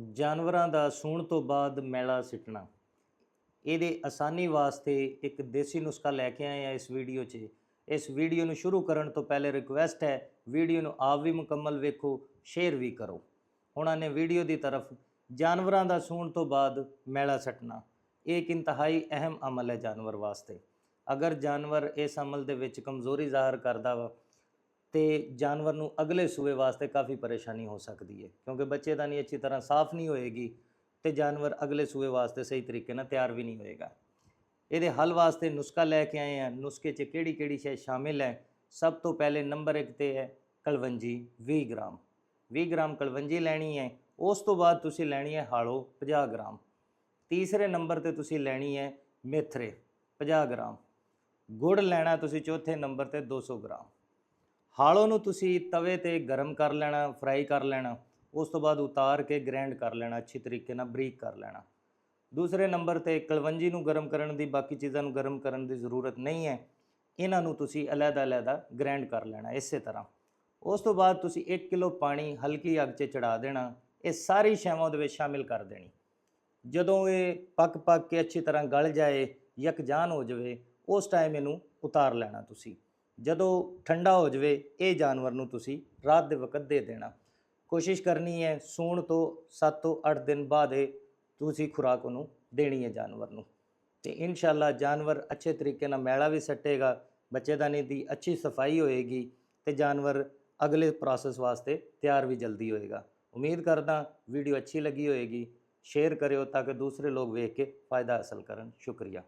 ਜਾਨਵਰਾਂ ਦਾ ਸੂਣ ਤੋਂ ਬਾਅਦ ਮੈਲਾ ਸਿੱਟਣਾ। ਇਹਦੇ ਆਸਾਨੀ ਵਾਸਤੇ ਇੱਕ ਦੇਸੀ ਨੁਸਖਾ ਲੈ ਕੇ ਆਏ ਆ ਇਸ ਵੀਡੀਓ 'ਚ। ਇਸ ਵੀਡੀਓ ਨੂੰ ਸ਼ੁਰੂ ਕਰਨ ਤੋਂ ਪਹਿਲੇ ਰਿਕੁਐਸਟ ਹੈ, ਵੀਡੀਓ ਨੂੰ ਆਪ ਵੀ ਮੁਕੰਮਲ ਵੇਖੋ, ਸ਼ੇਅਰ ਵੀ ਕਰੋ। ਹੁਣ ਆਨੇ ਵੀਡੀਓ ਦੀ ਤਰਫ। ਜਾਨਵਰਾਂ ਦਾ ਸੂਣ ਤੋਂ ਬਾਅਦ ਮੈਲਾ ਸੱਟਣਾ ਇਹ ਇੱਕ ਇੰਤਹਾਈ ਅਹਿਮ ਅਮਲ ਹੈ ਜਾਨਵਰ ਵਾਸਤੇ। ਅਗਰ ਜਾਨਵਰ ਇਸ ਅਮਲ ਦੇ ਵਿੱਚ ਕਮਜ਼ੋਰੀ ਜ਼ਾਹਰ ਕਰਦਾ ਵਾ ਤੇ ਜਾਨਵਰ ਨੂੰ ਅਗਲੇ ਸੂਏ ਵਾਸਤੇ ਕਾफ़ੀ ਪਰੇਸ਼ਾਨੀ ਹੋ ਸਕਦੀ ਹੈ, ਕਿਉਂਕਿ ਬੱਚੇਦਾਨੀ ਅੱਛੀ ਤਰ੍ਹਾਂ ਸਾਫ਼ ਨਹੀਂ ਹੋਏਗੀ ਤੇ ਜਾਨਵਰ ਅਗਲੇ ਸੂਏ ਵਾਸਤੇ ਸਹੀ ਤਰੀਕੇ ਨਾਲ ਤਿਆਰ ਵੀ ਨਹੀਂ ਹੋਏਗਾ। ਇਹਦੇ ਹੱਲ ਵਾਸਤੇ ਨੁਸਖਾ ਲੈ ਕੇ ਆਏ ਆ। ਨੁਸਖੇ 'ਚ ਕਿਹੜੀ ਸ਼ੈ ਸ਼ਾमिल है? ਸਭ ਤੋਂ ਪਹਿਲੇ ਨੰਬਰ 1 ਤੇ ਹੈ ਕਲਵੰਜੀ 20 ਗ੍ਰਾਮ। 20 ਗ੍ਰਾਮ ਕਲਵੰਜੀ ਲੈਣੀ ਹੈ। ਉਸ ਤੋਂ ਬਾਅਦ ਤੁਸੀਂ ਲੈਣੀ ਹੈ ਹਾਲੋ 50 ਗ੍ਰਾਮ। ਤੀਸਰੇ ਨੰਬਰ ਤੇ ਤੁਸੀਂ ਲੈਣੀ ਹੈ ਮੇਥਰੇ 50 ਗ੍ਰਾਮ। ਗੁੜ ਲੈਣਾ ਤੁਸੀਂ ਚੌਥੇ ਨੰਬਰ ਤੇ 200 ਗ੍ਰਾਮ। ਹਾਲੋ ਨੂੰ ਤੁਸੀਂ ਤਵੇ ਤੇ ਗਰਮ ਕਰ ਲੈਣਾ, ਫਰਾਈ ਕਰ ਲੈਣਾ। ਉਸ ਤੋਂ ਬਾਅਦ ਉਤਾਰ ਕੇ ਗ੍ਰੈਂਡ ਕਰ ਲੈਣਾ, ਅੱਛੀ ਤਰੀਕੇ ਨਾਲ ਬਰੀਕ ਕਰ ਲੈਣਾ। ਦੂਸਰੇ ਨੰਬਰ ਤੇ ਕਲਵੰਜੀ ਨੂੰ ਗਰਮ ਕਰਨ ਦੀ, ਬਾਕੀ ਚੀਜ਼ਾਂ ਨੂੰ ਗਰਮ ਕਰਨ ਦੀ ਜ਼ਰੂਰਤ ਨਹੀਂ ਹੈ। ਇਹਨਾਂ ਨੂੰ ਤੁਸੀਂ ਅਲੱਗ-ਅਲੱਗ ਗ੍ਰੈਂਡ ਕਰ ਲੈਣਾ ਇਸੇ ਤਰ੍ਹਾਂ। ਉਸ ਤੋਂ ਬਾਅਦ ਤੁਸੀਂ 1 ਕਿਲੋ ਪਾਣੀ ਹਲਕੀ ਅੱਗ 'ਚ ਚੜਾ ਦੇਣਾ। ਇਹ ਸਾਰੀ ਸ਼ੈਵਾਂ ਉਹਦੇ ਵਿੱਚ ਸ਼ਾਮਿਲ ਕਰ ਦੇਣੀ। ਜਦੋਂ ਇਹ ਪੱਕ ਕੇ ਅੱਛੀ ਤਰ੍ਹਾਂ ਗਲ ਜਾਏ, ਯਕਜਾਨ ਹੋ ਜਾਵੇ, ਉਸ ਟਾਈਮ ਇਹਨੂੰ ਉਤਾਰ ਲੈਣਾ ਤੁਸੀਂ। ਜਦੋਂ ਠੰਡਾ ਹੋ ਜਾਵੇ ਇਹ ਜਾਨਵਰ ਨੂੰ ਤੁਸੀਂ ਰਾਤ ਦੇ ਵਕਤ ਦੇ ਦੇਣਾ। ਕੋਸ਼ਿਸ਼ ਕਰਨੀ ਹੈ ਸੂਣ ਤੋਂ 7 ਤੋਂ 8 ਦਿਨ ਬਾਅਦ ਇਹ ਤੁਸੀਂ ਖੁਰਾਕ ਉਹਨੂੰ ਦੇਣੀ ਹੈ ਜਾਨਵਰ ਨੂੰ, ਤੇ ਇਨਸ਼ਾਅੱਲਾ ਜਾਨਵਰ ਅੱਛੇ ਤਰੀਕੇ ਨਾਲ ਮੈਲਾ ਵੀ ਸੱਟੇਗਾ, ਬੱਚੇਦਾਨੀ ਦੀ ਅੱਛੀ ਸਫਾਈ ਹੋਏਗੀ ਤੇ ਜਾਨਵਰ ਅਗਲੇ ਪ੍ਰੋਸੈਸ ਵਾਸਤੇ ਤਿਆਰ ਵੀ ਜਲਦੀ ਹੋਏਗਾ। ਉਮੀਦ ਕਰਦਾ ਵੀਡੀਓ ਅੱਛੀ ਲੱਗੀ ਹੋਏਗੀ। ਸ਼ੇਅਰ ਕਰਿਓ ਤਾਂ ਕਿ ਦੂਸਰੇ ਲੋਕ ਵੇਖ ਕੇ फ़ायदा हासिल करन। शुक्रिया।